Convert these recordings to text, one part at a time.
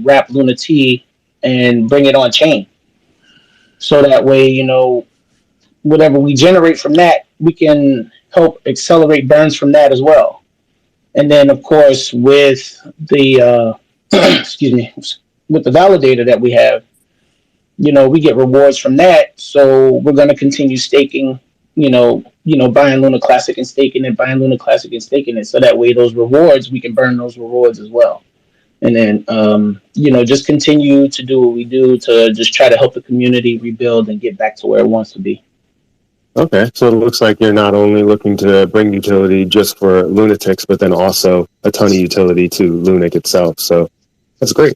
wrap Lunati and bring it on chain. So that way, whatever we generate from that, we can help accelerate burns from that as well. And then, of course, with the excuse me, with the validator that we have, we get rewards from that. So we're going to continue staking, buying Luna Classic and staking it, buying Luna Classic and staking it. So that way, those rewards, we can burn those rewards as well. And then, just continue to do what we do to just try to help the community rebuild and get back to where it wants to be. Okay, so it looks like you're not only looking to bring utility just for Lunatics, but then also a ton of utility to Lunic itself. So that's great.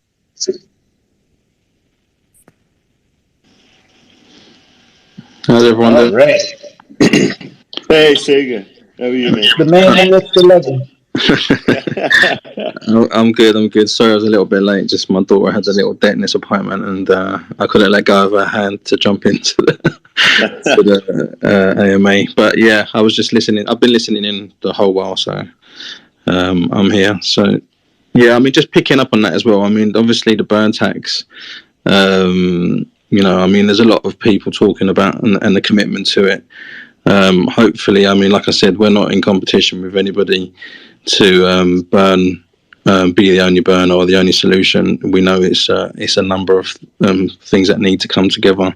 How's everyone doing? Right. Hey, Sega. How are you, man? The man who lifts the legend. I'm good. Sorry I was a little bit late. Just my daughter had a little dentist appointment and I couldn't let go of her hand to jump into the AMA. But yeah, I was just listening. I've been listening in the whole while, so I'm here. So yeah, I mean, just picking up on that as well. I mean, obviously the burn tax, I mean, there's a lot of people talking about and the commitment to it. Hopefully, I mean, like I said, we're not in competition with anybody to be the only burn or the only solution. We know it's a number of things that need to come together,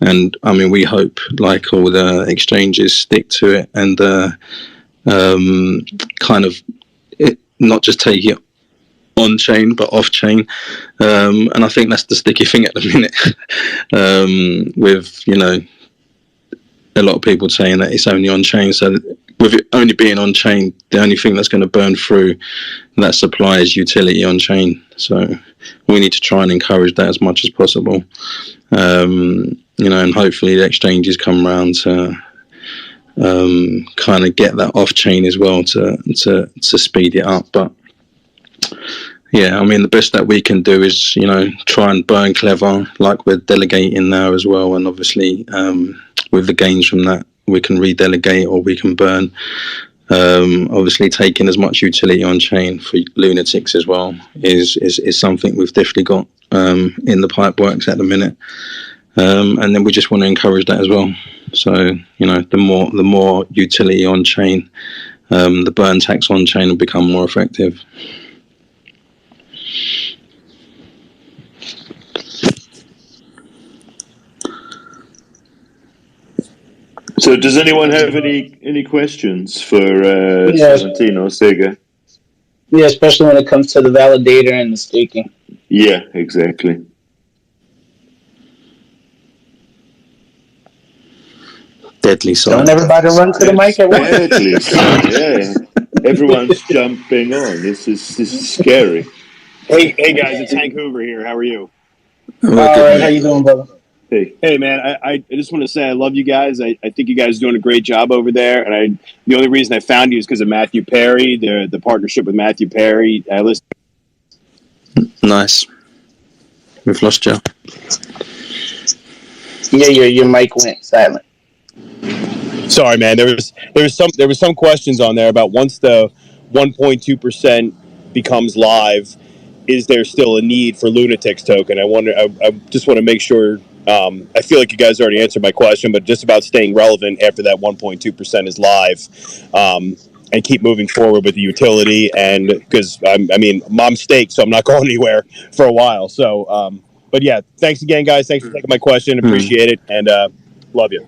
and I mean, we hope, like all the exchanges, stick to it and kind of not just take it on chain but off chain, and I think that's the sticky thing at the minute. With a lot of people saying that it's only on chain, so with it only being on chain, the only thing that's going to burn through that supply is utility on chain. So we need to try and encourage that as much as possible, and hopefully the exchanges come around to kind of get that off chain as well to speed it up. But yeah, I mean, the best that we can do is try and burn clever, like we're delegating now as well, and obviously with the gains from that we can redelegate or we can burn. Obviously taking as much utility on chain for Lunatics as well is something we've definitely got in the pipe works at the minute, and then we just want to encourage that as well. So the more utility on chain, the burn tax on chain will become more effective. So does anyone have any questions for Savantino, Sega? Yeah, especially when it comes to the validator and the staking. Yeah, exactly. Deadly silence. Don't everybody run to the mic at once. Deadly silence. Yeah, everyone's jumping on. This is scary. Hey guys, it's Hank Hoover here. How are you? All right, how you doing, brother? Hey man, I just want to say I love you guys. I think you guys are doing a great job over there. And the only reason I found you is because of Matthew Perry, the partnership with Matthew Perry. I listened. Nice. We've lost you. Yeah, your mic went silent. Sorry, man. There was some questions on there about once the 1.2% becomes live, is there still a need for Lunatics token? I just want to make sure. I feel like you guys already answered my question, but just about staying relevant after that 1.2% is live, and keep moving forward with the utility. And because I'm staked, so I'm not going anywhere for a while. So, but yeah, thanks again, guys. Thanks for taking my question. Appreciate it, and love you.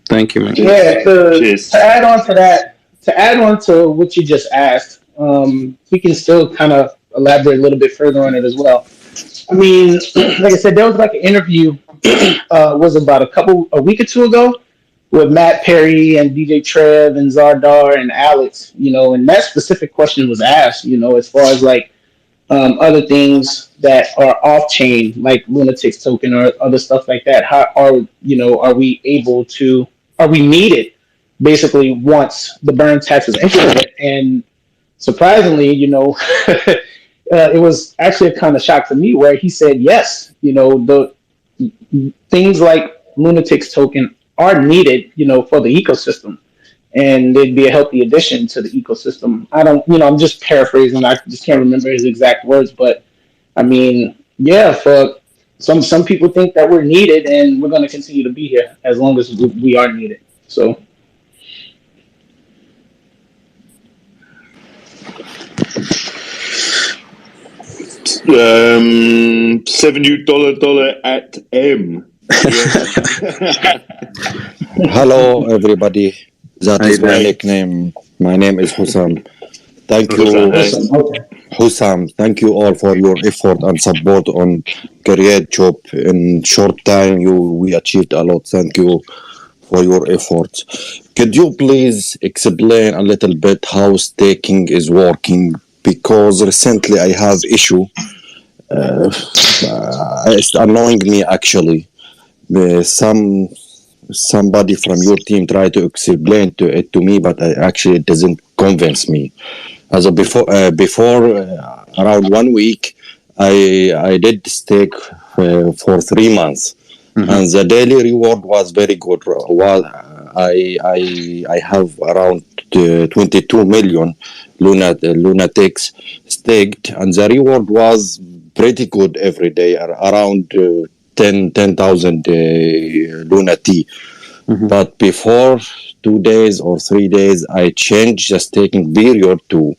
Thank you, man. Yeah, to add on to that, to add on to what you just asked, we can still kind of elaborate a little bit further on it as well. I mean, like I said, there was like an interview, was about a week or two ago, with Matt Perry and DJ Trev and Zardar and Alex, and that specific question was asked, as far as like other things that are off chain, like Lunatics token or other stuff like that. How are we needed basically once the burn tax is implemented? And surprisingly, it was actually a kind of shock to me where he said yes. The things like Lunatics token are needed, for the ecosystem, and they'd be a healthy addition to the ecosystem. I'm just paraphrasing. I just can't remember his exact words, but I mean, yeah, for some people think that we're needed, and we're going to continue to be here as long as we are needed. So. $7 at M. Hello, everybody. That is my nickname. My name is Hussam. Thank you, Hussam. Thank you all for your effort and support on Create Job. In short time, we achieved a lot. Thank you for your efforts. Could you please explain a little bit how staking is working? Because recently I have issue. It's annoying me actually. Somebody from your team tried to explain it to me, but actually it doesn't convince me. As a before around 1 week, I did stake for 3 months, and the daily reward was very good. Well, I have around 22 million lunatics staked, and the reward was pretty good every day, around 10,000 lunati. But before 2 days or 3 days, I changed the staking period to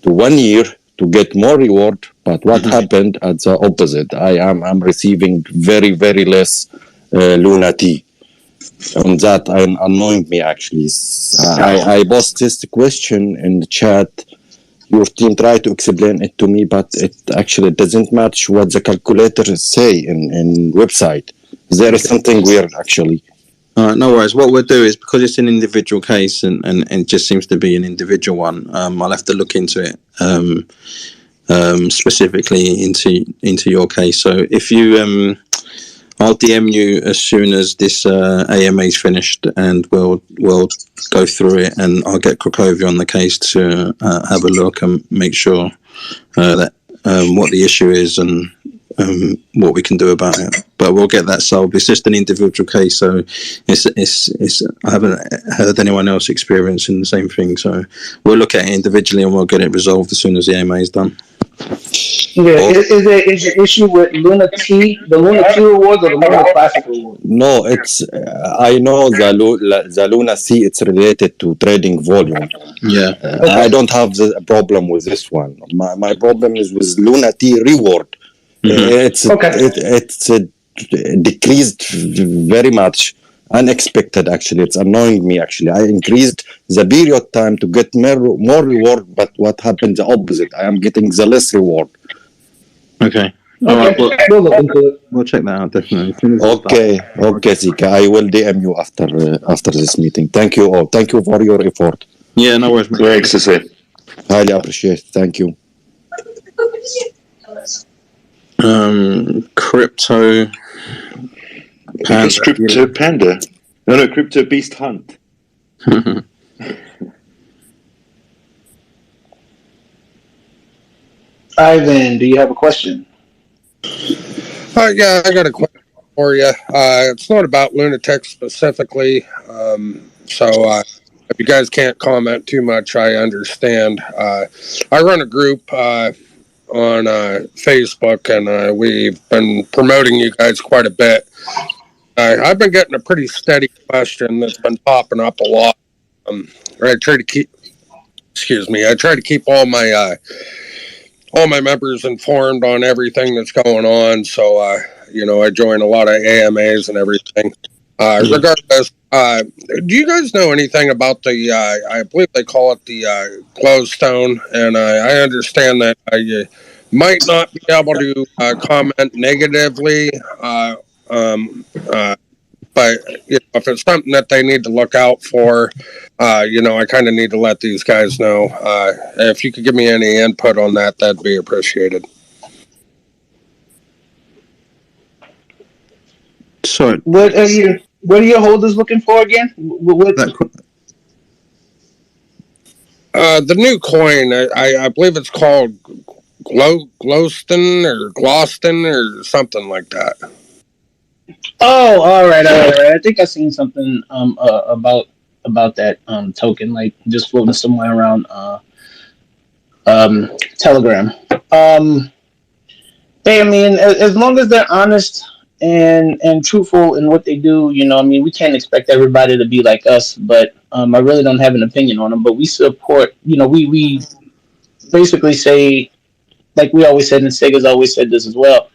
1 year to get more reward. But what happened at the opposite? I'm receiving very, very less lunati. On that, annoying me actually. I posted this question in the chat. Your team tried to explain it to me, but it actually doesn't match what the calculators say in website. There is something weird actually. No worries. What we'll do is, because it's an individual case and it just seems to be an individual one, I'll have to look into it specifically into your case. So if you, I'll DM you as soon as this AMA is finished, and we'll go through it, and I'll get Cracovia on the case to have a look and make sure that what the issue is and what we can do about it. But we'll get that solved. It's just an individual case, so it's I haven't heard anyone else experiencing the same thing. So we'll look at it individually and we'll get it resolved as soon as the AMA is done. Yeah, is the issue with Luna T, the Luna T rewards, or the Luna Classic rewards? No, it's I know the Luna C. It's related to trading volume. Yeah, I don't have the problem with this one. My problem is with Luna T reward. It's decreased very much. Unexpected actually. It's annoying me actually. I increased the period time to get more reward, but what happened the opposite? I am getting the less reward. Okay. All right, we'll look into it. We'll check that out definitely. Okay, Zika. I will DM you after this meeting. Thank you all. Thank you for your effort. Yeah, no worries. Thanks, Jose. Highly appreciate. Thank you. Crypto Panda. It's Crypto Panda. No, Crypto Beast Hunt. Ivan, do you have a question? Yeah, I got a question for you. It's not about Lunatics specifically, so if you guys can't comment too much, I understand. I run a group on Facebook, and we've been promoting you guys quite a bit. I've been getting a pretty steady question that's been popping up a lot. I try to keep all my members informed on everything that's going on. So, I join a lot of AMAs and everything. Regardless, do you guys know anything about the, I believe they call it the glowstone? And I understand that you might not be able to comment negatively, but if it's something that they need to look out for, I kind of need to let these guys know. If you could give me any input on that, that'd be appreciated. So, What are your holders looking for again? The new coin, I believe it's called Glowston or Gloston or something like that. Oh, all right. I think I seen something about about that token, like just floating somewhere around Telegram. Hey, I mean, as long as they're honest and truthful in what they do, I mean, we can't expect everybody to be like us. But I really don't have an opinion on them. But we support, we basically say, like we always said, and Sega's always said this as well.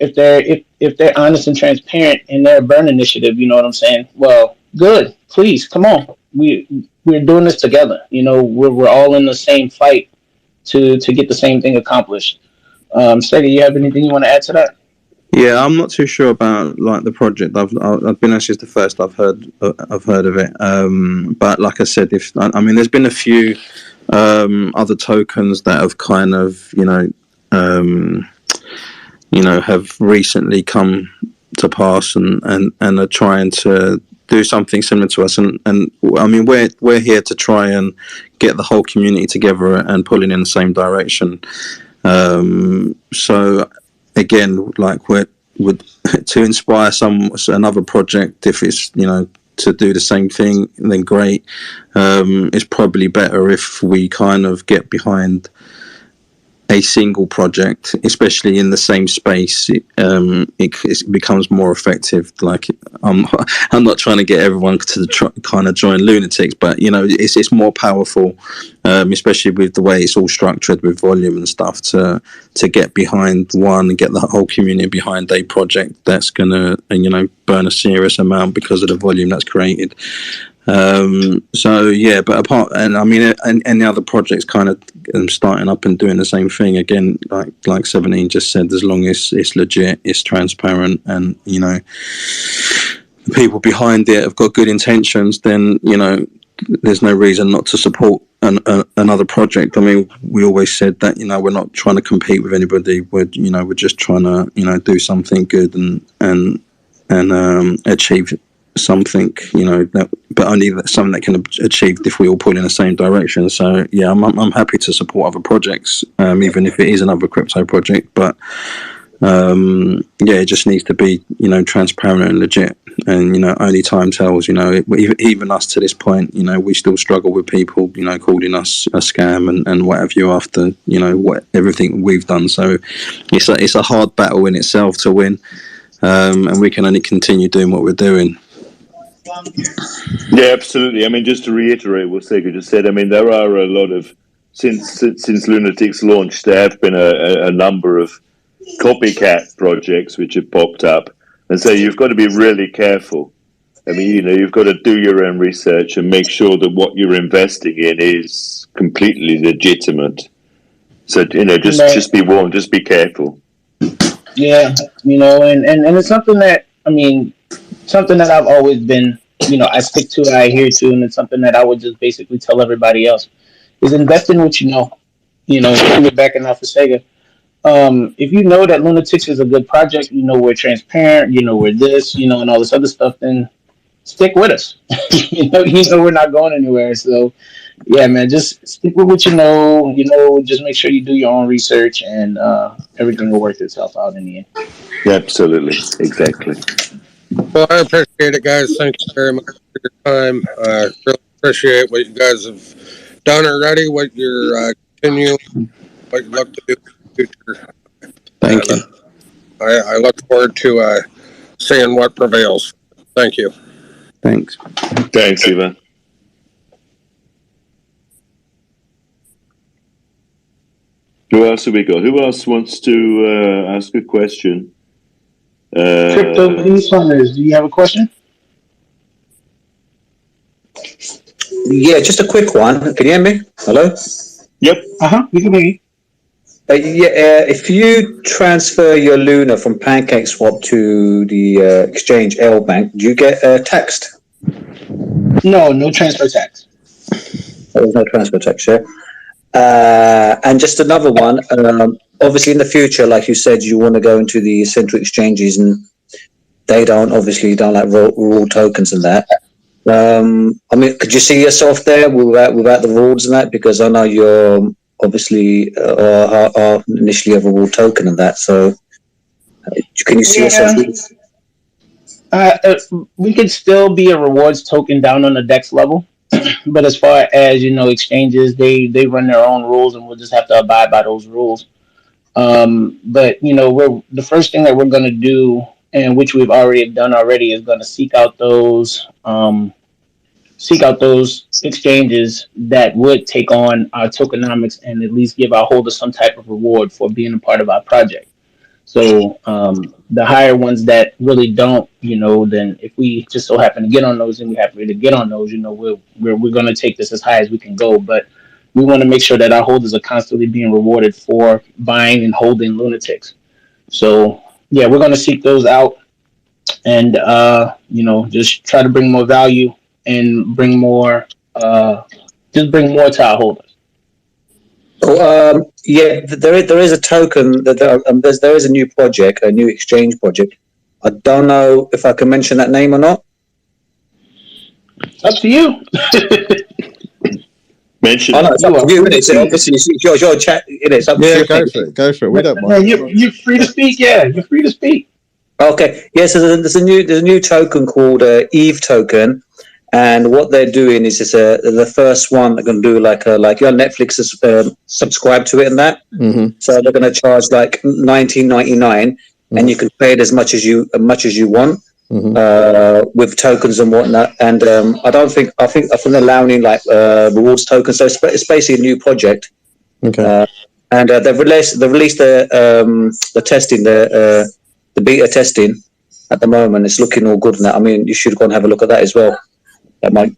If they're honest and transparent in their burn initiative, you know what I'm saying? Well, good. Please come on. We're doing this together. We're all in the same fight to get the same thing accomplished. Sega, you have anything you want to add to that? Yeah, I'm not too sure about like the project. I've been honest, it's the first I've heard of it. But like I said, there's been a few other tokens that have kind of have recently come to pass and are trying to do something similar to us. And I mean, we're here to try and get the whole community together and pulling in the same direction. So again, like we're to inspire another project, if it's to do the same thing, then great. It's probably better if we kind of get behind a single project, especially in the same space. It becomes more effective. Like I'm not trying to get everyone to kind of join Lunatics, but it's more powerful, especially with the way it's all structured with volume and stuff, to get behind one and get the whole community behind a project that's gonna burn a serious amount because of the volume that's created. So yeah, but apart, and I mean, any other projects kind of starting up and doing the same thing again, like 17 just said, as long as it's legit, it's transparent, and the people behind it have got good intentions, then there's no reason not to support another project. I mean, we always said that we're not trying to compete with anybody. We're just trying to do something good and achieve something, but only something that can achieve if we all pull in the same direction. So yeah, I'm happy to support other projects, even if it is another crypto project. But it just needs to be transparent and legit. And only time tells. Even us to this point, we still struggle with people calling us a scam and what have you after what everything we've done. So it's a hard battle in itself to win, and we can only continue doing what we're doing. Yeah, absolutely. I mean, just to reiterate what Sega just said, I mean, there are a lot of since Lunatics launched, there have been a number of copycat projects which have popped up, and so you've got to be really careful. I mean, you've got to do your own research and make sure that what you're investing in is completely legitimate. So just be warned, just be careful. Yeah, and it's something that something that I've always been, I stick to, I adhere to, and it's something that I would just basically tell everybody else is invest in what you know. We're backing off of Sega. If you know that Lunatics is a good project, we're transparent, we're this, and all this other stuff, then stick with us. We're not going anywhere. So yeah, man, just stick with what you know. Just make sure you do your own research, and everything will work itself out in the end. Yeah, absolutely, exactly. Well, I appreciate it, guys. Thank you very much for your time. I really appreciate what you guys have done already, what you're continuing, what you look to do in the future. Thank you. I look forward to seeing what prevails. Thank you. Thanks. Thanks, Ivan. Who else have we got? Who else wants to ask a question? Crypto Peace Hunters, do you have a question? Yeah, just a quick one. Can you hear me? Hello? Yep. We can hear you. If you transfer your Luna from PancakeSwap to the exchange LBank, do you get taxed? No transfer tax. There's no transfer tax, yeah? And just another one. Obviously, in the future, like you said, you want to go into the central exchanges, and they don't like raw tokens and that. Could you see yourself there without the rules and that? Because I know you're obviously are initially of a raw token and that. So, can you see yourself? We could still be a rewards token down on the DEX level, but as far as exchanges, they run their own rules, and we'll just have to abide by those rules. But we're the first thing that we're going to do, and which we've already done already, is going to seek out those exchanges that would take on our tokenomics and at least give our holders some type of reward for being a part of our project. So the higher ones that really don't, then if we just so happen to get on those and we happen to get on those, we're going to take this as high as we can go. But we want to make sure that our holders are constantly being rewarded for buying and holding Lunatics. So yeah, we're going to seek those out and just try to bring more value and bring more, just bring more to our holders. Yeah, there is a token that there is a new project, a new exchange project. I don't know if I can mention that name or not. Up to you. Mention Oh no, it. it's up to you, isn't it? So obviously, it's your chat. It's up to you. Go for it. We don't Yeah, mind. you're free to speak. Yeah, you're free to speak. Okay. Yes, there's a new token called Eve token, and what they're doing is the first one they're going to do like your Netflix subscribe to it and that. Mm-hmm. So they're going to charge like $19.99, and you can pay it as much as you want. Mm-hmm. With tokens and whatnot, and I think they're allowing like rewards tokens. So it's basically a new project. Okay. And they've released the testing, the beta testing at the moment. It's looking all good now. I mean, you should go and have a look at that as well. That might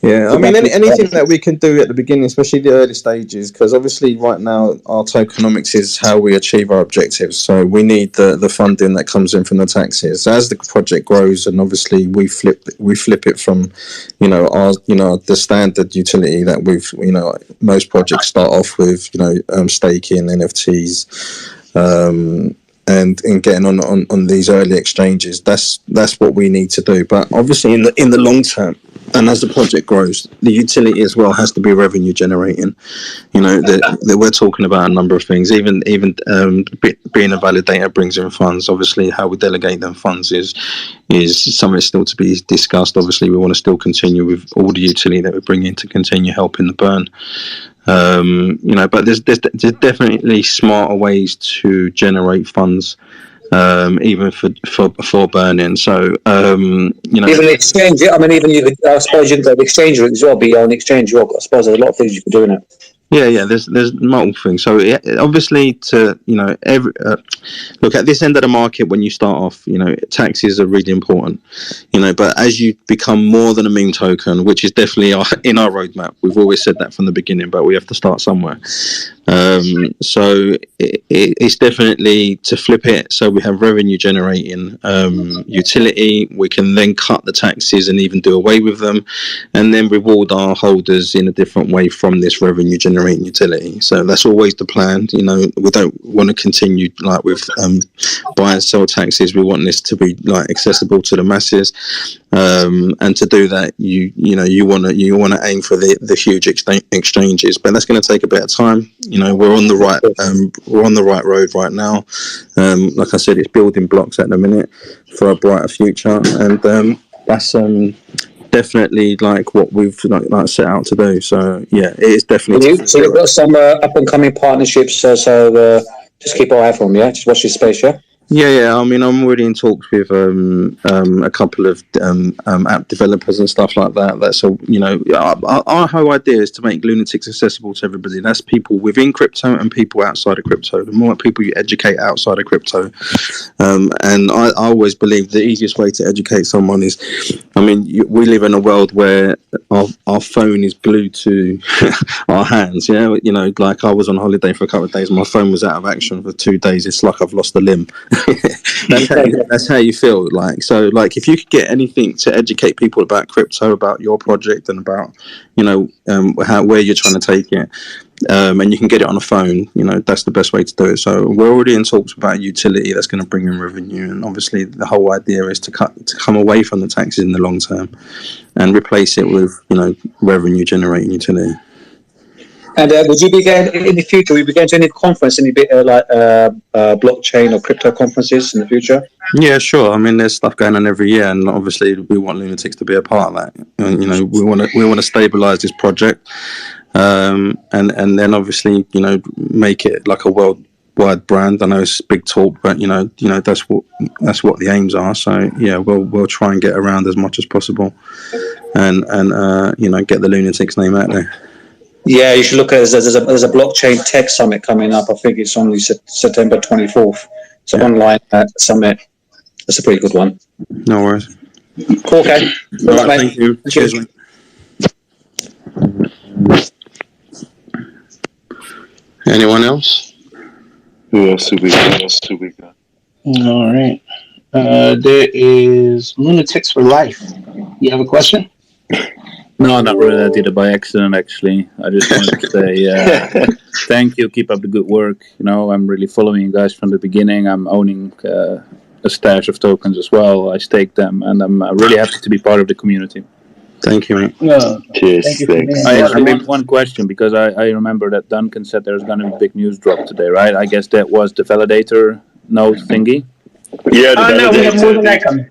Yeah, I mean, anything that we can do at the beginning, especially the early stages, because obviously right now our tokenomics is how we achieve our objectives. So we need the funding that comes in from the taxes. So as the project grows, and obviously we flip it from, the standard utility that most projects start off with, staking, NFTs, and getting on these early exchanges. That's what we need to do. But obviously in the long term, and as the project grows, the utility as well has to be revenue generating. We're talking about a number of things. Even being a validator brings in funds. Obviously, how we delegate them funds is something still to be discussed. Obviously, we want to still continue with all the utility that we bring in to continue helping the burn. But there's definitely smarter ways to generate funds, even for burning. So even exchange it. I mean, even you could. I suppose you can go exchange it as well. Be your own exchange. I suppose there's a lot of things you could do in it. Yeah. There's multiple things. So obviously, to look at this end of the market when you start off, taxes are really important. But as you become more than a meme token, which is definitely in our roadmap, we've always said that from the beginning. But we have to start somewhere. So it's definitely to flip it. So we have revenue generating utility. We can then cut the taxes and even do away with them, and then reward our holders in a different way from this revenue generating utility. So that's always the plan. We don't want to continue like with buy and sell taxes. We want this to be like accessible to the masses, and to do that, you want to aim for the huge exchanges, but that's going to take a bit of time. We're on the right road right now. Like I said, it's building blocks at the minute for a brighter future, and that's definitely like what we've like set out to do. So yeah, it is definitely. So you've got some up and coming partnerships. So just keep an eye for them. Yeah, just watch this space. Yeah. Yeah. I mean, I'm already in talks with a couple of app developers and stuff like that. So our whole idea is to make Lunatics accessible to everybody. That's people within crypto and people outside of crypto. The more people you educate outside of crypto, and I always believe the easiest way to educate someone is, we live in a world where our phone is glued to our hands. Yeah, like I was on holiday for a couple of days, my phone was out of action for 2 days. It's like I've lost a limb. That's how you feel. Like, so like if you could get anything to educate people about crypto, about your project, and about where you're trying to take it, and you can get it on a phone, that's the best way to do it. So we're already in talks about utility that's going to bring in revenue, and obviously the whole idea is to come away from the taxes in the long term and replace it with revenue generating utility. And would you be going in the future? Would you be going to any conference, any bit like blockchain or crypto conferences in the future? Yeah, sure. I mean, there's stuff going on every year, and obviously we want Lunatics to be a part of that. And, we want to stabilize this project, and then obviously make it like a worldwide brand. I know it's big talk, but that's what the aims are. So yeah, we'll try and get around as much as possible, and get the Lunatics name out there. Yeah, you should look at it. There's a blockchain tech summit coming up. I think it's on September 24th. It's an online summit. That's a pretty good one. No worries. Cool, okay. All right, thank you. Cheers. Anyone else? Who else have we got? All right. There is Lunatics for Life. You have a question? No, not really. I did it by accident, actually. I just wanted to say thank you. Keep up the good work. I'm really following you guys from the beginning. I'm owning a stash of tokens as well. I stake them, and I'm really happy to be part of the community. Thank you, mate. Cheers. Thanks. I have one question, because I remember that Duncan said there's going to be a big news drop today, right? I guess that was the validator node thingy. Yeah, no, we have more than that coming.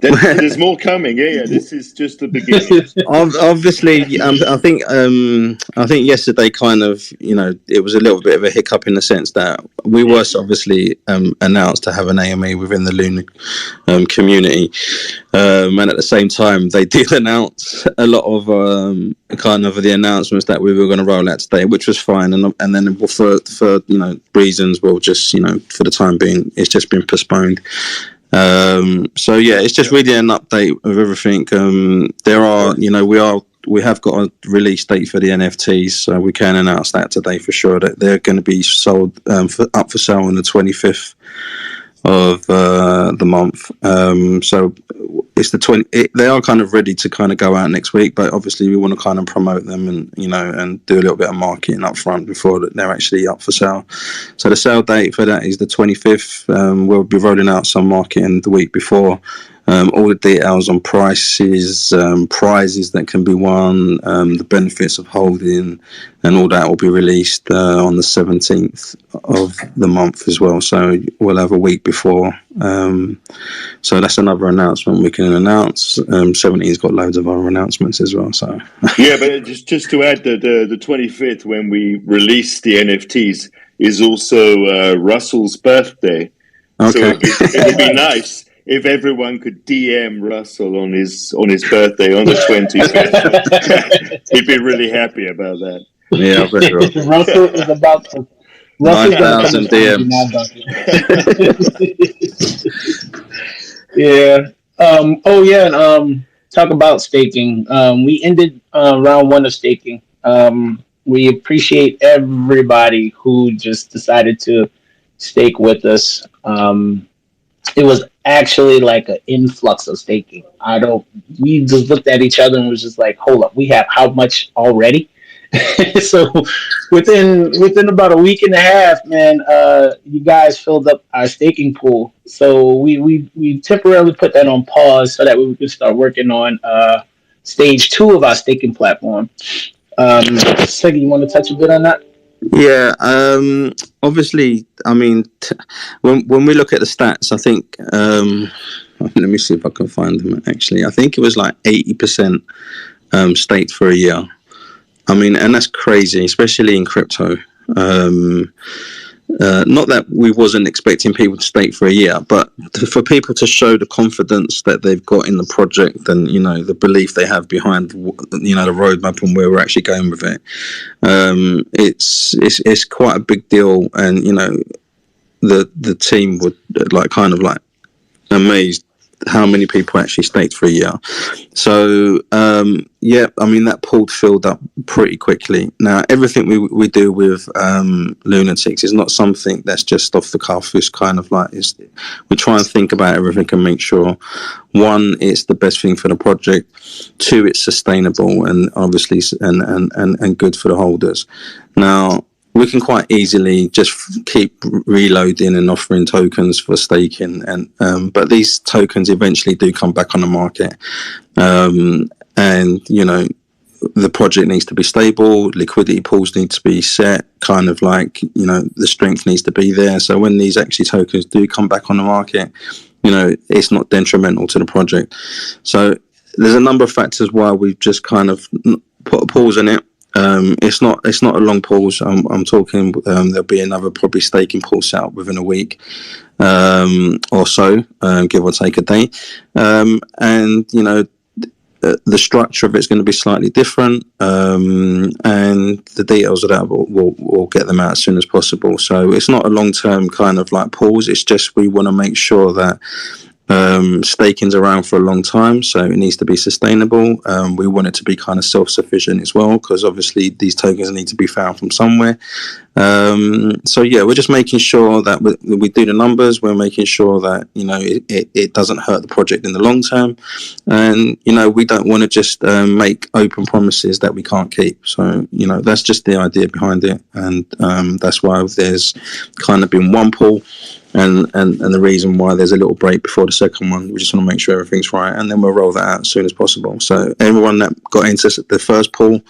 There's more coming. Yeah. This is just the beginning. Obviously, I think yesterday kind of, it was a little bit of a hiccup in the sense that we were obviously announced to have an AMA within the Luna community, and at the same time they did announce a lot of kind of the announcements that we were going to roll out today, which was fine, and then for reasons, we'll just for the time being, it's just been postponed. So yeah, it's just really an update of everything. There are, we have got a release date for the NFTs, so we can announce that today for sure, that they're going to be sold up for sale on the 25th of the month. So it's the they are kind of ready to kind of go out next week, but obviously we want to kind of promote them and and do a little bit of marketing up front before they're actually up for sale. So the sale date for that is the 25th. We'll be rolling out some marketing the week before. All the details on prices, prizes that can be won, the benefits of holding, and all that will be released on the 17th of the month as well. So we'll have a week before. So that's another announcement we can announce. 17's got loads of other announcements as well. So yeah, but just to add that the 25th, when we release the NFTs, is also Russell's birthday. okay. So it would be nice if everyone could DM Russell on his birthday on the 25th. He'd be really happy about that. Yeah, I bet you are. Russell is about to. 9,000 DMs. Yeah. Talk about staking. We ended round one of staking. We appreciate everybody who just decided to stake with us. It was actually like an influx of staking. We just looked at each other and was just like, hold up, we have how much already? So within about a week and a half, man, you guys filled up our staking pool. So we temporarily put that on pause so that we could start working on stage 2 of our staking platform. Segi, you want to touch a bit on that? Yeah, obviously, I mean, when we look at the stats, I think, let me see if I can find them actually. I think it was like 80% staked for a year. I mean, and that's crazy, especially in crypto. Not that we wasn't expecting people to stake for a year, but for people to show the confidence that they've got in the project and, the belief they have behind, the roadmap and where we're actually going with it. It's quite a big deal. And, the team would amazed how many people actually staked for a year. So, I mean, that pool filled up pretty quickly. Now, everything we do with Lunatics is not something that's just off the cuff. It's kind of like, we try and think about everything and make sure, one, it's the best thing for the project. Two, it's sustainable and obviously and good for the holders. Now, we can quite easily just keep reloading and offering tokens for staking, but these tokens eventually do come back on the market, and the project needs to be stable, liquidity pools need to be set, kind of like, the strength needs to be there. So when these actually tokens do come back on the market, it's not detrimental to the project. So there's a number of factors why we've just kind of put a pause in it. It's not a long pause. I'm talking there'll be another probably staking pause set up within a week or so, give or take a day, and the structure of it's going to be slightly different, and the details of that we'll get them out as soon as possible. So it's not a long-term kind of like pause. It's just we want to make sure that staking's around for a long time, so it needs to be sustainable. We want it to be kind of self-sufficient as well, because obviously these tokens need to be found from somewhere. So yeah, we're just making sure that we do the numbers. We're making sure that it doesn't hurt the project in the long term, and we don't want to just make open promises that we can't keep. So that's just the idea behind it, and that's why there's kind of been one pool. And the reason why there's a little break before the second one, we just want to make sure everything's right, and then we'll roll that out as soon as possible. So everyone that got into the first pool,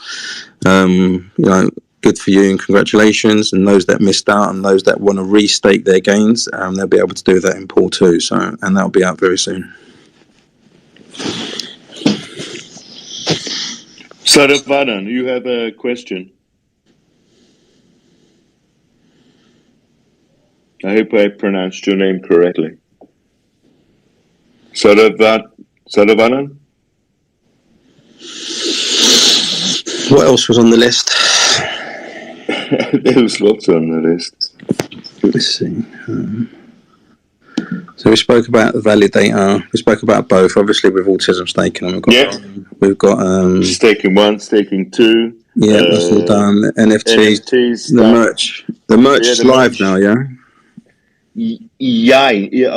good for you and congratulations. And those that missed out and those that want to restake their gains, they'll be able to do that in pool 2. So, and that'll be out very soon. Saravanan, you have a question. I hope I pronounced your name correctly. Saravanan? What else was on the list? There was lots on the list. Let's see. So we spoke about the validator. We spoke about both. Obviously, with autism staking, and we've got staking 1, staking 2. Yeah, that's all done. NFTs the merch is live now. Yeah.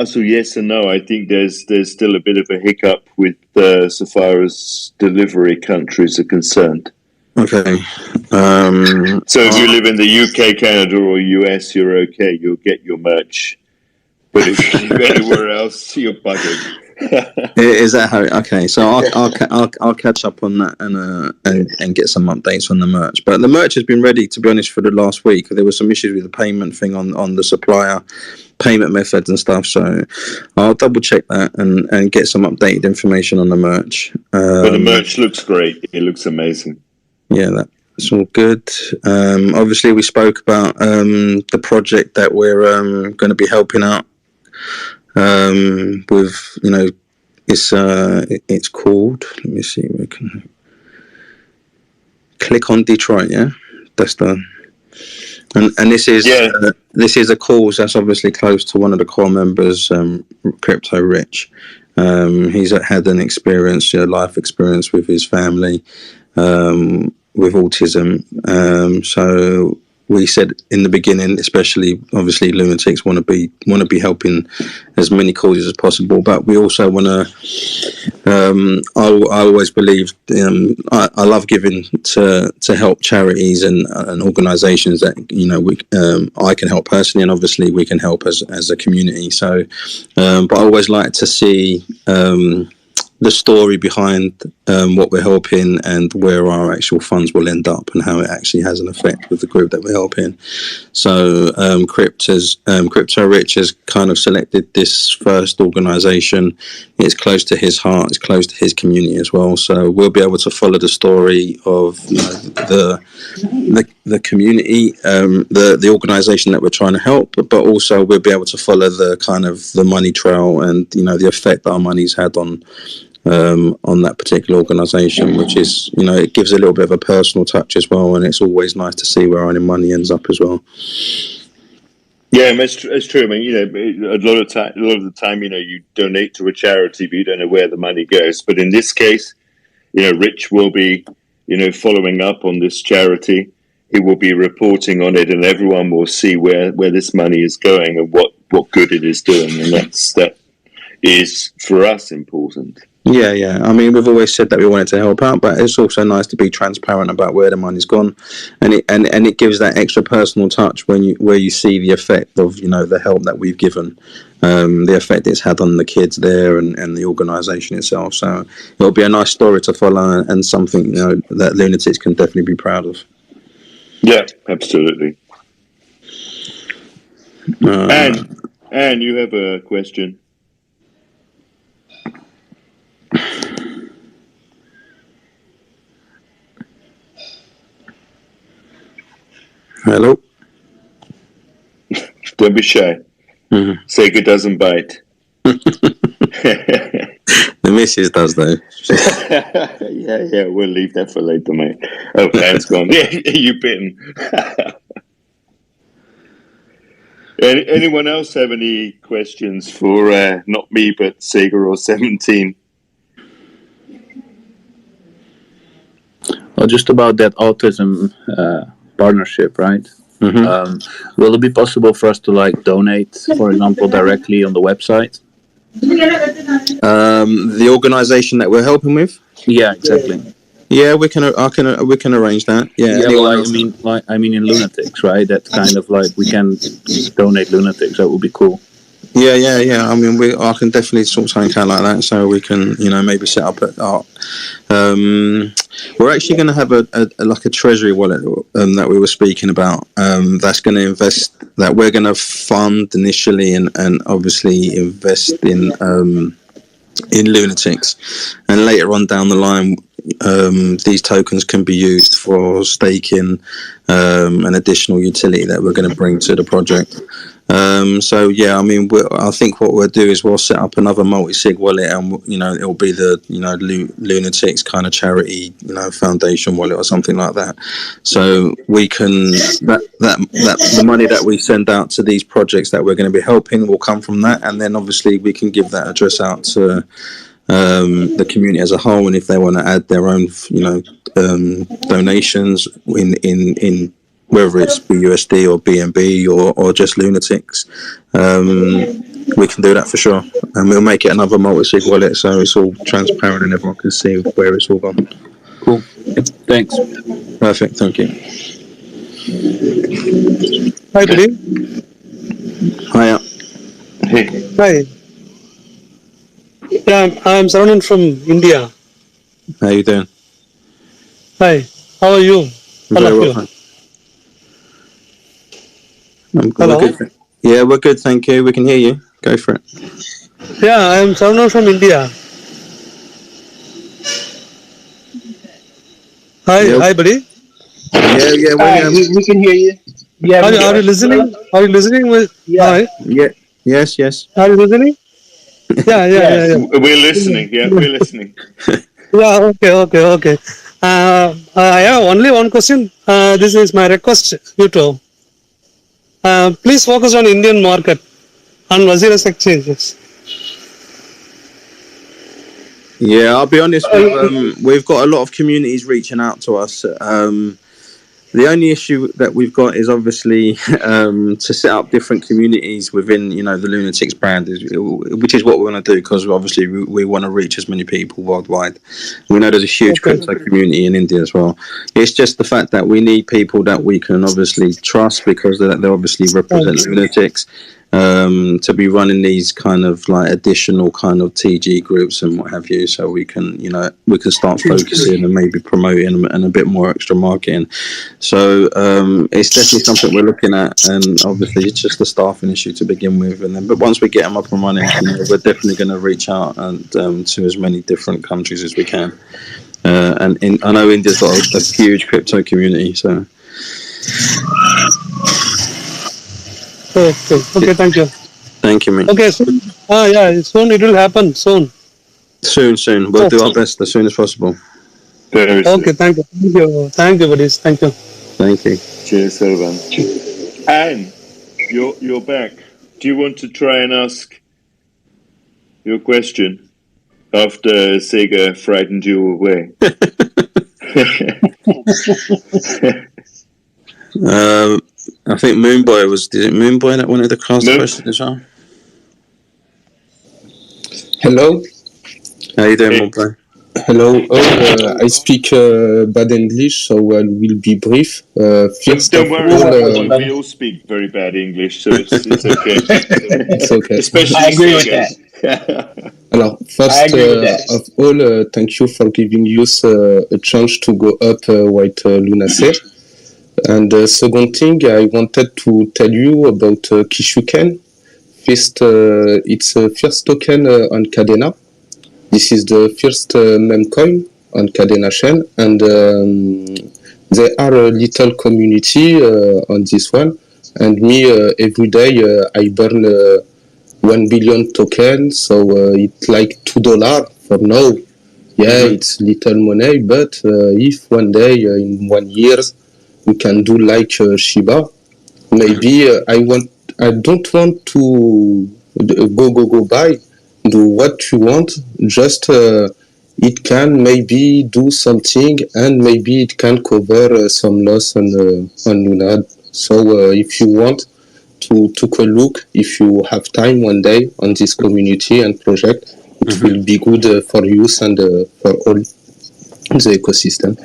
So yes and no. I think there's still a bit of a hiccup with so far as delivery countries are concerned. Okay. So if you live in the UK, Canada, or US, you're okay. You'll get your merch. But if you live anywhere else, you're buggered. Is that how? Okay, so I'll catch up on that and get some updates on the merch. But the merch has been ready, to be honest, for the last week. There were some issues with the payment thing on the supplier payment methods and stuff. So I'll double check that and get some updated information on the merch. But the merch looks great. It looks amazing. Yeah, that's all good. Obviously, we spoke about the project that we're going to be helping out with. It's called. Let me see. We can click on Detroit. Yeah, that's the. And this is a cause that's obviously close to one of the core members, Crypto Rich. He's had an experience, life experience with his family. With autism, so we said in the beginning, especially obviously Lunatics want to be helping as many causes as possible, but we also want to. I always believed I love giving to help charities and organisations that I can help personally, and obviously we can help as a community. So, but I always like to see. The story behind what we're helping and where our actual funds will end up and how it actually has an effect with the group that we're helping. So Crypto Rich has kind of selected this first organisation. It's close to his heart. It's close to his community as well. So we'll be able to follow the story of the community, the organisation that we're trying to help, but also we'll be able to follow the kind of the money trail and the effect that our money's had on that particular organisation, which is it gives a little bit of a personal touch as well, and it's always nice to see where our own money ends up as well. Yeah, it's true. I mean, a lot of the time, you donate to a charity, but you don't know where the money goes. But in this case, Rich will be, following up on this charity. He will be reporting on it, and everyone will see where this money is going and what good it is doing, and that is for us important. Yeah. I mean, we've always said that we wanted to help out, but it's also nice to be transparent about where the money's gone, and it gives that extra personal touch where you see the effect of the help that we've given, the effect it's had on the kids there and the organisation itself. So it'll be a nice story to follow and something that Lunatics can definitely be proud of. Yeah, absolutely. And you have a question. Hello. Don't be shy. Mm-hmm. Sega doesn't bite. The missus does though. Yeah. We'll leave that for later, mate. Oh, Anne's gone. Yeah, you bitten. Anyone else have any questions for not me, but Sega or 17? Well, just about that autism partnership, right? Mm-hmm. Will it be possible for us to donate, for example, directly on the website? The organisation that we're helping with. Yeah, exactly. Yeah, we can arrange that. Yeah, well, I mean in Lunatics, right? That kind of we can donate Lunatics. That would be cool. Yeah. I mean, I can definitely sort something out like that, so we can, maybe set up we're actually going to have a treasury wallet that we were speaking about. That's going to invest, that we're going to fund initially and obviously invest in Lunatics, and later on down the line, these tokens can be used for staking an additional utility that we're going to bring to the project. So yeah, I mean, I think what we'll do is we'll set up another multi-sig wallet, and it'll be the Lunatics kind of charity foundation wallet or something like that. So we can that the money that we send out to these projects that we're going to be helping will come from that, and then obviously we can give that address out to the community as a whole, and if they want to add their own donations in whether it's BUSD or BNB or just Lunatics, we can do that for sure, and we'll make it another multi-sig wallet so it's all transparent and everyone can see where it's all gone. Cool. Thanks. Perfect. Thank you. Hi, buddy. Hiya. Hey. Hi. Yeah, I'm Saranan from India. How you doing? Hi. How are you? All Very of well, you. thanks. Hello. We're good. Yeah, we're good. Thank you. We can hear you. Go for it. Yeah, I'm Saranan from India. Hi, Yeah. hi, buddy. Yeah. We can hear you. Yeah, Are you listening? Are you listening? Yeah. Hi. Yeah. Yes. Are you listening? Yeah. We're listening. Yeah, we're listening. Yeah. Okay. I have only one question. This is my request, you two. Please focus on Indian market on Waziris exchanges. Yeah, I'll be honest. We've got a lot of communities reaching out to us. The only issue that we've got is obviously to set up different communities within, the Lunatics brand, which is what we want to do, because obviously we want to reach as many people worldwide. We know there's a huge crypto community in India as well. It's just the fact that we need people that we can obviously trust, because they obviously represent Lunatics, to be running these kind of additional kind of TG groups and what have you, so we can start focusing and maybe promoting and a bit more extra marketing. So it's definitely something we're looking at, and obviously it's just a staffing issue to begin with, and then but once we get them up and running, we're definitely going to reach out and to as many different countries as we can. I know India's got a huge crypto community, so. Okay, thank you. Thank you, mate. Okay, soon. Soon it will happen. Soon. We'll do our best as soon as possible. Okay, thank you, buddies. Thank you. Thank you. Cheers, everyone. Anne, you're back. Do you want to try and ask your question after Sega frightened you away? I think Moonboy did it Moonboy that wanted to ask the question as well? Hello? How you doing, my boy? Hello, I speak bad English, so I will be brief. First Don't of worry, all, we all speak very bad English, so it's okay. it's okay. Especially I agree with Sega. Alors, I first agree with that. of all, thank you for giving us a chance to go up with Luna said. And second thing, I wanted to tell you about Kishuken. First, it's a first token on Cadena. This is the first meme coin on Cadena chain, and they are a little community on this one. And me, every day I burn 1 billion tokens, so it's like $2 for now. Yeah, it's little money, but if one day in 1 year we can do like Shiba, maybe I don't want to go buy. Do what you want. Just it can maybe do something, and maybe it can cover some loss on Luna. So if you want to take a look, if you have time one day on this community and project, it will be good for you and for all the ecosystem.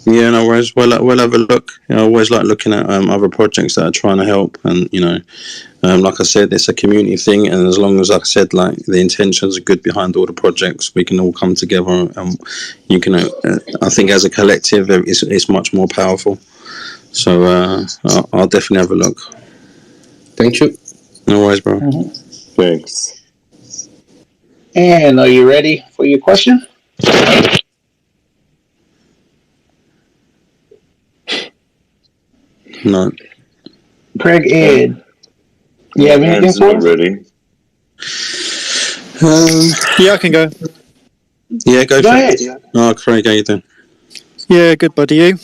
Yeah, no worries. We'll have a look. I always like looking at other projects that are trying to help, and like I said, it's a community thing, and as long as, like I said, like the intentions are good behind all the projects, we can all come together, and you can. I think as a collective, it's much more powerful. So I'll definitely have a look. Thank you. No worries, bro. Thanks. And are you ready for your question? No. Craig Ed. You have anything Hands for are not us? ready. Yeah, I can go. Yeah, go Go for ahead. it. Oh, Craig, how you doing? Yeah, good, buddy. You?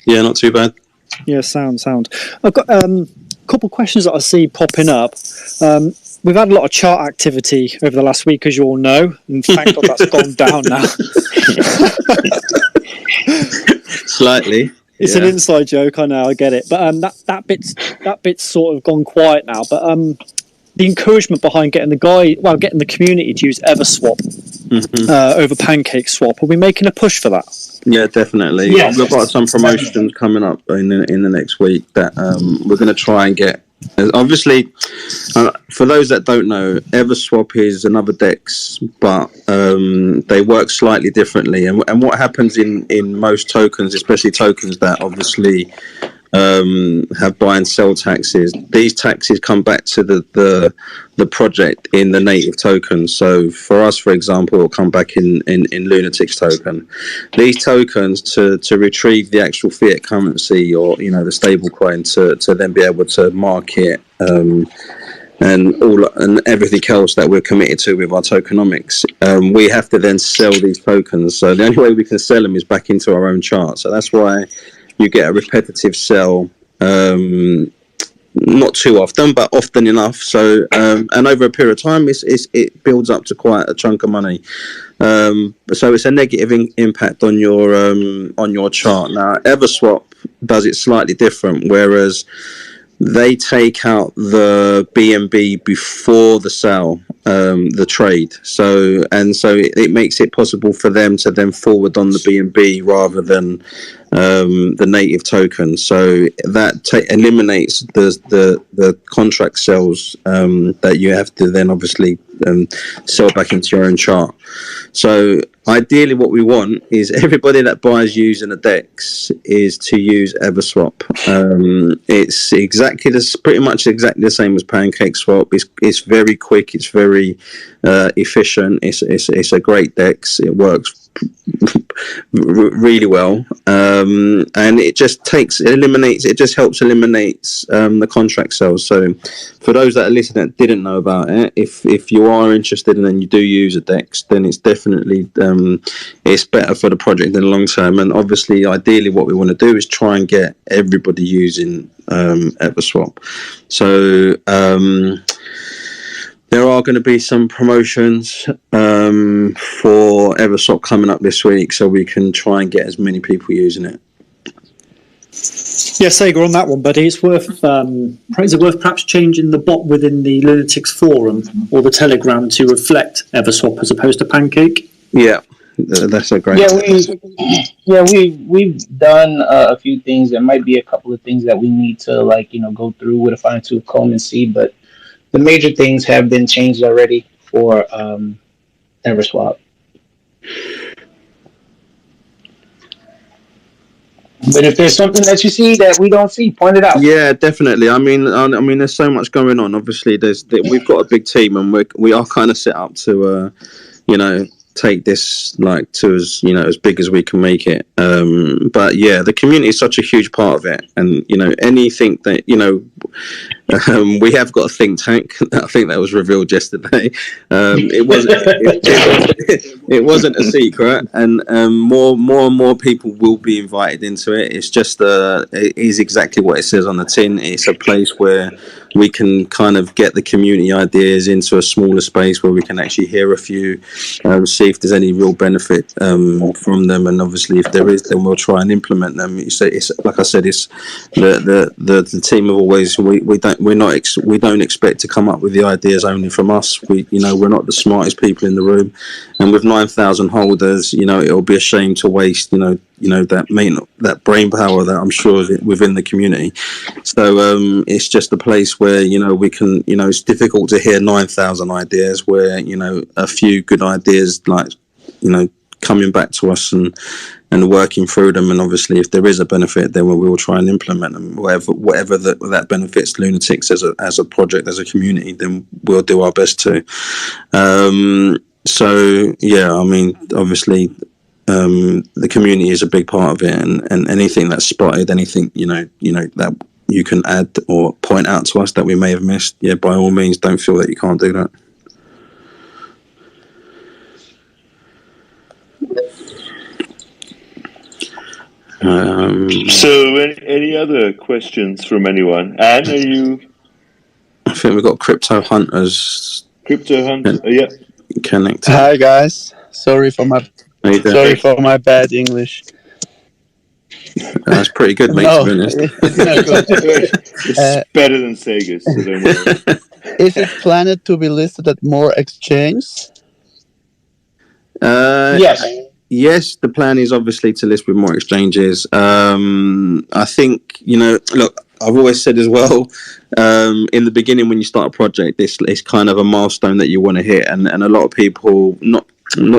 Yeah, not too bad. Yeah, sound. I've got a couple questions that I see popping up. We've had a lot of chart activity over the last week, as you all know, and thank God that's gone down now. Slightly. It's an inside joke, I know, I get it, but that bit's sort of gone quiet now. But the encouragement behind getting the community to use EverSwap over PancakeSwap, are we making a push for that? Yeah, definitely. Yes. We've got some promotions coming up in the next week that we're going to try and get. Obviously, for those that don't know, EverSwap is another DEX, but they work slightly differently. And what happens in most tokens, especially tokens that obviously have buy and sell taxes, these taxes come back to the project in the native token. So for us, for example, it'll come back in Lunatics token. These tokens to retrieve the actual fiat currency, or the stable coin, to then be able to market and everything else that we're committed to with our tokenomics, we have to then sell these tokens. So the only way we can sell them is back into our own chart. So that's why you get a repetitive sell, not too often, but often enough. So, and over a period of time, it builds up to quite a chunk of money. So it's a negative impact on your chart. Now, EverSwap does it slightly different, whereas they take out the BNB before the sale, the trade. So it makes it possible for them to then forward on the BNB rather than the native token. So that eliminates the contract sales that you have to then obviously sell back into your own chart. So ideally what we want is everybody that buys using a DEX is to use EverSwap. It's pretty much exactly the same as PancakeSwap. It's very quick, it's very efficient, it's a great DEX, it works really well, and it just helps eliminate the contract sales. So for those that are listening that didn't know about it, if you are interested and you do use a DEX, then it's definitely it's better for the project in the long term. And obviously ideally what we want to do is try and get everybody using EverSwap. So there are going to be some promotions for EverSwap coming up this week, so we can try and get as many people using it. Yeah, Sega, on that one, buddy, is it worth perhaps changing the bot within the Lunatics forum or the Telegram to reflect EverSwap as opposed to Pancake? Yeah, that's a great. We've done a few things. There might be a couple of things that we need to go through with a fine tooth comb and see, but the major things have been changed already for Everswap. But if there's something that you see that we don't see, point it out. Yeah, definitely. I mean, there's so much going on. Obviously, we've got a big team, and we are kind of set up to, take this to as big as we can make it. But yeah, the community is such a huge part of it, and anything that we have got a think tank. I think that was revealed yesterday. It wasn't a secret, and more and more people will be invited into it. It's just it is exactly what it says on the tin. It's a place where we can kind of get the community ideas into a smaller space where we can actually hear a few, see if there's any real benefit from them, and obviously if there is, then we'll try and implement them. It's like I said, it's the team have always we don't expect to come up with the ideas only from us. We're not the smartest people in the room, and with 9,000 holders, it'll be a shame to waste that brain power that I'm sure is within the community. So it's just a place where we can it's difficult to hear 9,000 ideas where a few good ideas coming back to us and working through them, and obviously if there is a benefit, then we will try and implement them. Whatever that benefits Lunatics as a project, as a community, then we'll do our best to. So yeah, I mean, obviously the community is a big part of it, and anything that's spotted, anything that you can add or point out to us that we may have missed, yeah, by all means, don't feel that you can't do that. So, any other questions from anyone? Anne, are you? I think we've got Crypto Hunters. Crypto Hunters, yeah. Connected. Hi guys, sorry for my bad English. That's pretty good, mate. No, to be honest. it's not good. It's better than Sega's, so don't worry. Is it planned to be listed at more exchanges? Yes. Yes, the plan is obviously to list with more exchanges. I think, look, I've always said as well, in the beginning when you start a project, it's kind of a milestone that you want to hit, and a lot of people, not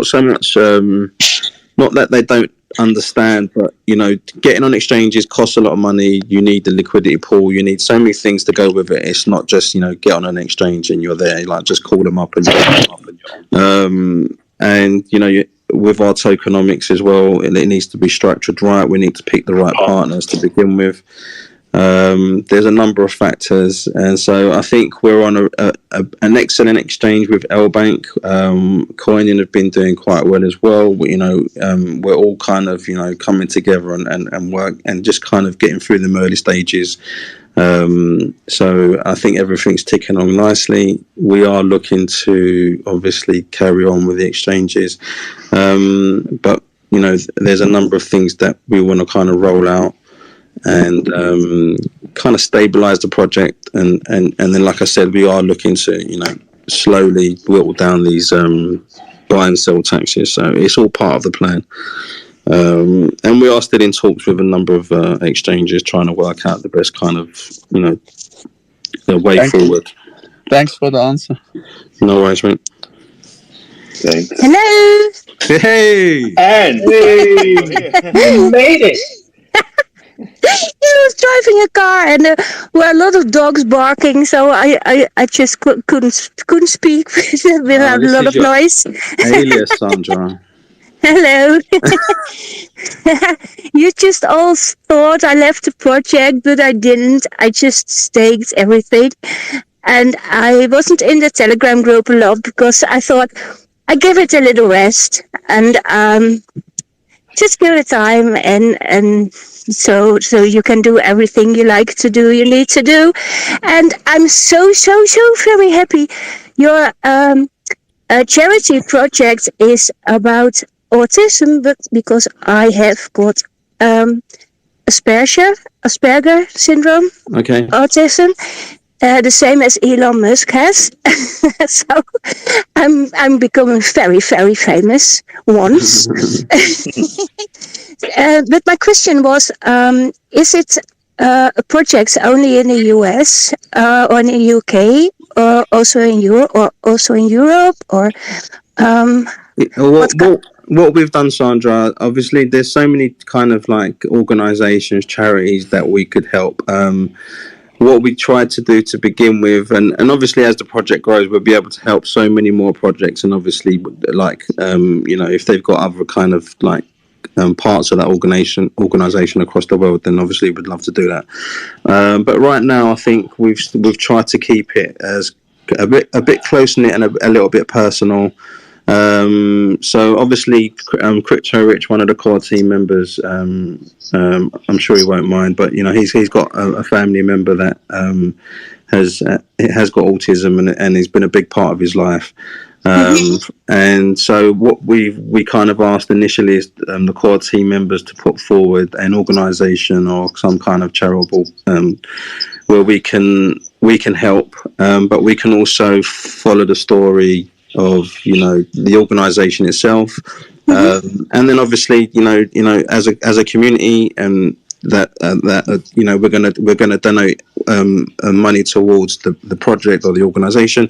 so much, not that they don't understand, but getting on exchanges costs a lot of money. You need the liquidity pool, you need so many things to go with it. It's not just get on an exchange and you're there, just call them up and with our tokenomics as well, it needs to be structured right. We need to pick the right partners to begin with. There's a number of factors, and so I think we're on an excellent exchange with LBank. Coining have been doing quite well as well. We're all kind of coming together and work and just kind of getting through the early stages. So I think everything's ticking along nicely. We are looking to obviously carry on with the exchanges, but there's a number of things that we want to kind of roll out and kind of stabilize the project, and then like I said, we are looking to slowly whittle down these buy and sell taxes. So it's all part of the plan. And we are still in talks with a number of exchanges, trying to work out the best kind of, the way forward. Thanks for the answer. No worries, mate. Thanks. Hello. Hey. Anne. Hey. You made it. I was driving a car and there were a lot of dogs barking, so I just couldn't speak without a lot of noise. Alias, Sandra. Hello. You just all thought I left the project, but I didn't. I just staked everything. And I wasn't in the Telegram group a lot because I thought I'd give it a little rest and just give it time and so you can do everything you like to do, you need to do. And I'm so very happy. Your charity project is about autism, but because I have got Asperger syndrome, okay, autism, the same as Elon Musk has. So I'm becoming very, very famous once. But my question was, is it projects only in the US or in the UK or also in Europe or What we've done, Sandra, obviously there's so many kind of like organizations, charities that we could help. What we tried to do to begin with, and obviously as the project grows, we'll be able to help so many more projects. And obviously, like if they've got other kind of like parts of that organization across the world, then obviously we'd love to do that. But right now, I think we've tried to keep it as a bit close knit and a little bit personal. So obviously, Crypto Rich, one of the core team members, I'm sure he won't mind, but he's got a family member that has got autism and he's been a big part of his life. And so what we kind of asked initially is the core team members to put forward an organisation or some kind of charitable where we can help, but we can also follow the story of the organisation itself, and then obviously as a community, and that we're gonna donate money towards the project or the organisation.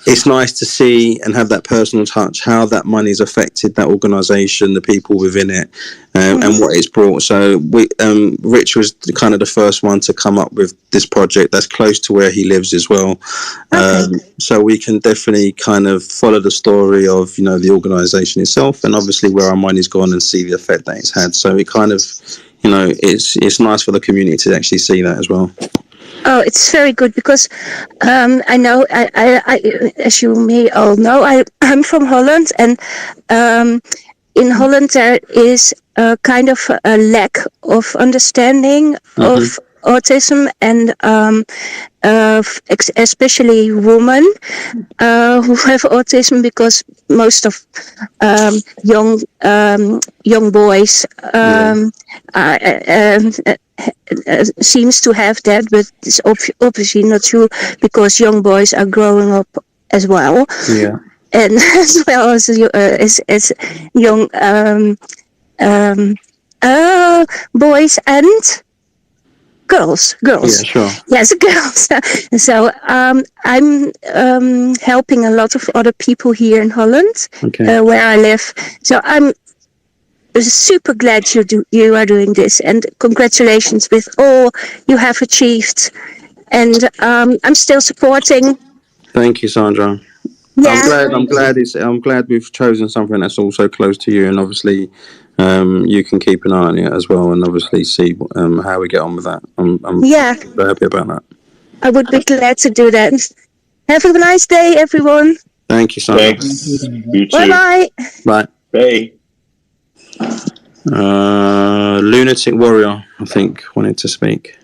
It's nice to see and have that personal touch, how that money's affected that organisation, the people within it, and what it's brought. So Rich was kind of the first one to come up with this project that's close to where he lives as well. So we can definitely kind of follow the story of the organisation itself, and obviously where our money's gone, and see the effect that it's had. So it kind of it's nice for the community to actually see that as well. Oh, it's very good because I know, I as you may all know, I'm from Holland, and in Holland there is a kind of a lack of understanding of autism, and especially women who have autism, because most of young boys seems to have that, but it's obviously not true, because young boys are growing up as well. Yeah. And as well as young boys and girls. Yeah, sure. Yes, girls. So I'm helping a lot of other people here in Holland, where I live. So I'm super glad you are doing this, and congratulations with all you have achieved. And I'm still supporting. Thank you, Sandra. Yeah. I'm glad we've chosen something that's also close to you, and obviously you can keep an eye on it as well, and obviously see how we get on with that. I'm very happy about that. I would be glad to do that. Have a nice day, everyone. Thank you, Sandra. Thanks. You too. Bye. Bye. Bye. Lunatic Warrior, I think, wanted to speak.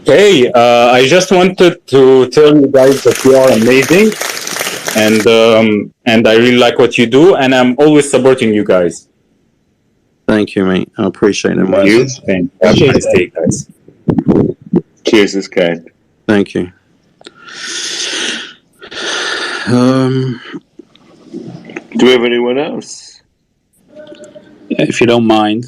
Hey, I just wanted to tell you guys that you are amazing, and I really like what you do, and I'm always supporting you guys. Thank you, mate. I appreciate it. Thank you, and have a nice day, guys. Cheers, this kind. Thank you. Do we have anyone else? If you don't mind,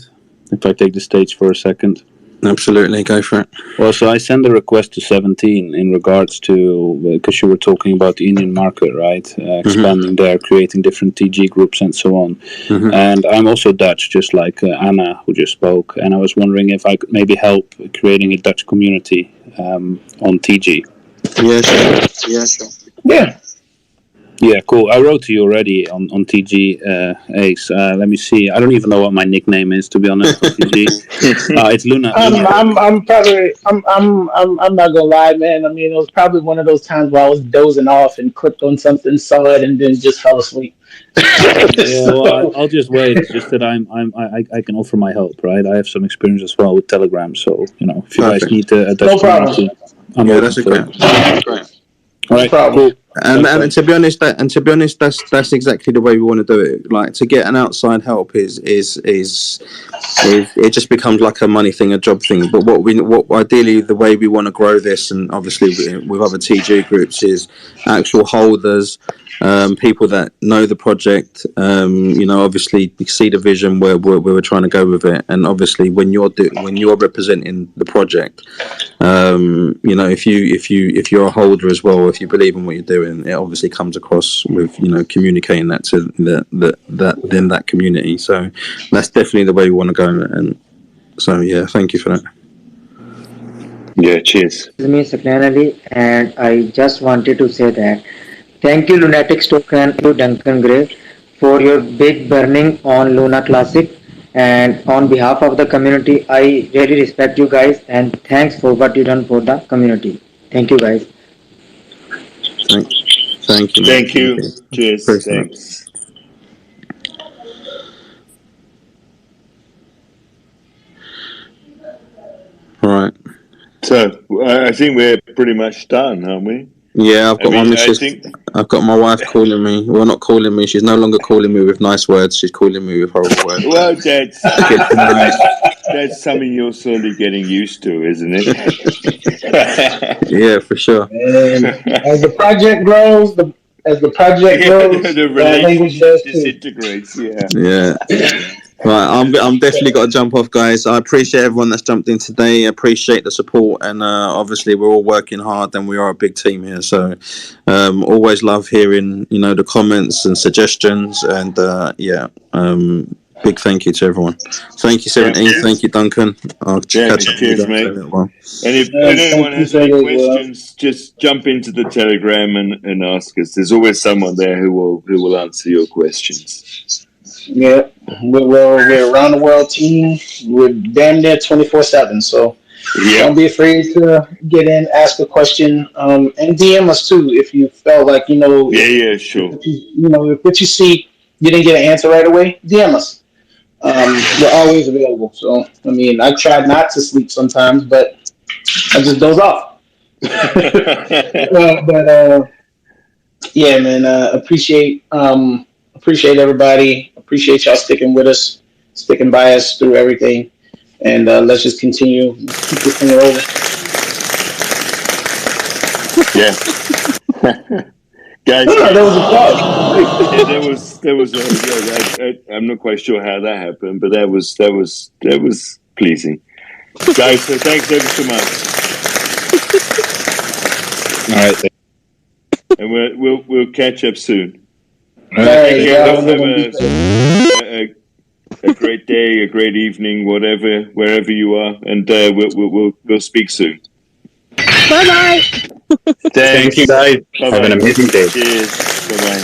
if I take the stage for a second. Absolutely, go for it. Well, so I sent a request to 17 in regards to, because you were talking about the Indian market, right? Expanding there, creating different TG groups and so on. And I'm also Dutch, just like Anna, who just spoke. And I was wondering if I could maybe help creating a Dutch community on TG. Yeah, sure. Yeah, sure. Yeah. Yeah, cool. I wrote to you already on TG Ace. Let me see. I don't even know what my nickname is, to be honest. On TG. It's Luna. I'm probably I'm not gonna lie, man. I mean, it was probably one of those times where I was dozing off and clicked on something, saw it, and then just fell asleep. Yeah, well, I'll just wait. It's just that I can offer my help, right? I have some experience as well with Telegram, so if you guys need a Dutch community, I'm that's great. Right. problem. Cool. And to be honest, that's exactly the way we want to do it. Like, to get an outside help is it just becomes like a money thing, a job thing. But what ideally the way we want to grow this, and obviously with other TG groups, is actual holders, people that know the project. Obviously you see the vision where we're trying to go with it, and obviously when you're representing the project, if you're a holder as well, if you believe in what you're doing, it obviously comes across with communicating that to that community. So that's definitely the way we want to go. And so yeah, thank you for that. Yeah, cheers. This is me, Saklan Ali, and I just wanted to say that thank you, Lunatics Token, you Duncan Gray, for your big burning on Luna Classic. And on behalf of the community, I really respect you guys and thanks for what you done for the community. Thank you, guys. Thank you. Thank you. Cheers. Thanks. All right. So I think we're pretty much done, aren't we? Yeah, I've got my missus. I've got my wife calling me. Well, not calling me. She's no longer calling me with nice words. She's calling me with horrible words. Well, that's something you're slowly getting used to, isn't it? Yeah, for sure. And as the project grows, the relationship disintegrates. Yeah. Right, I'm definitely got to jump off, guys. I appreciate everyone that's jumped in today. I appreciate the support, and obviously we're all working hard, and we are a big team here. So always love hearing the comments and suggestions, and big thank you to everyone. Thank you, 17. Thank you, Duncan. I'll catch up with you guys in a little while. And if anyone has any questions, just jump into the Telegram and ask us. There's always someone there who will answer your questions. Yeah, we're around the world team. We're damn near 24/7. So don't be afraid to get in, ask a question, and DM us too if you felt like sure. If what you see you didn't get an answer right away, DM us. We're always available. So I mean, I try not to sleep sometimes, but I just doze off. Yeah, man. Appreciate everybody. Appreciate y'all sticking with us, sticking by us through everything, and let's just continue keep this thing over. Yeah, guys. There was a there was. I'm not quite sure how that happened, but that was pleasing, guys. So thanks ever so much. All right, and we'll catch up soon. Have a great day, a great evening, wherever you are, and we'll speak soon. Bye bye. Thank you, guys. Bye-bye. Have an amazing day. Cheers. Bye bye.